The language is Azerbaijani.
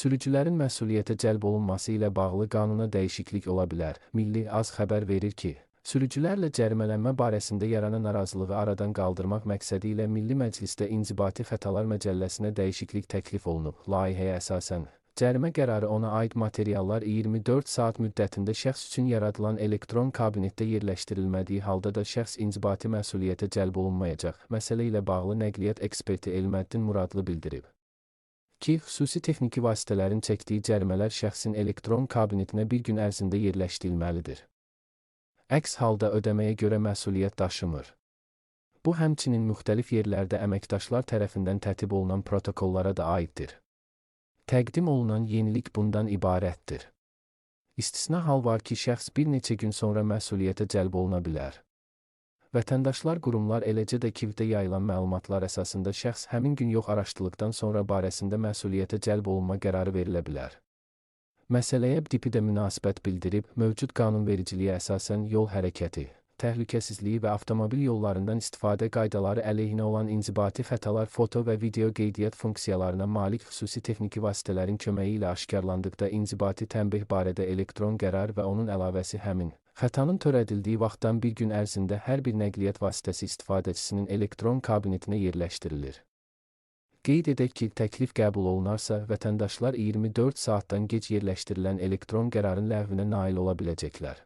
Sürücülərin məsuliyyətə cəlb olunması ilə bağlı qanuna dəyişiklik ola bilər. Milli AZ xəbər verir ki, sürücülərlə cərimələnmə barəsində yaranan narazılığı aradan qaldırmaq məqsədi ilə Milli Məclisdə İnzibati Xətalar Məcəlləsinə dəyişiklik təklif olunub. Layihəyə əsasən, cərimə qərarı ona aid materiallar 24 saat müddətində şəxs üçün yaradılan elektron kabinetdə yerləşdirilmədiyi halda da şəxs inzibati məsuliyyətə cəlb olunmayacaq. Məsələ ilə bağlı nəqliyyat eksperti Elməddin Muradlı bildirib ki, xüsusi texniki vasitələrin çəkdiyi cərimələr şəxsin elektron kabinetinə bir gün ərzində yerləşdirilməlidir. Əks halda ödəməyə görə məsuliyyət daşımır. Bu həmçinin müxtəlif yerlərdə əməkdaşlar tərəfindən tərtib olunan protokollara da aiddir. Təqdim olunan yenilik bundan ibarətdir. İstisna hal var ki, şəxs bir neçə gün sonra məsuliyyətə cəlb oluna bilər. Vətəndaşlar, qurumlar, eləcə də KİV-də yayılan məlumatlar əsasında şəxs həmin gün yox araşdırıldıqdan sonra barəsində məsuliyyətə cəlb olunma qərarı verilə bilər. Məsələyə DİPİ də münasibət bildirib, mövcud qanunvericiliyə əsasən yol hərəkəti, təhlükəsizliyi və avtomobil yollarından istifadə qaydaları əleyhinə olan inzibati xətalar foto və video qeydiyyat funksiyalarına malik xüsusi texniki vasitələrin köməyi ilə aşkarlandıqda inzibati tənbeh barədə elektron qərar və onun əlavəsi həmin xətanın törədildiyi vaxtdan bir gün ərzində hər bir nəqliyyat vasitəsi istifadəçisinin elektron kabinetinə yerləşdirilir. Qeyd edək ki, təklif qəbul olunarsa, vətəndaşlar 24 saatdan gec yerləşdirilən elektron qərarın ləğvinə nail ola biləcəklər.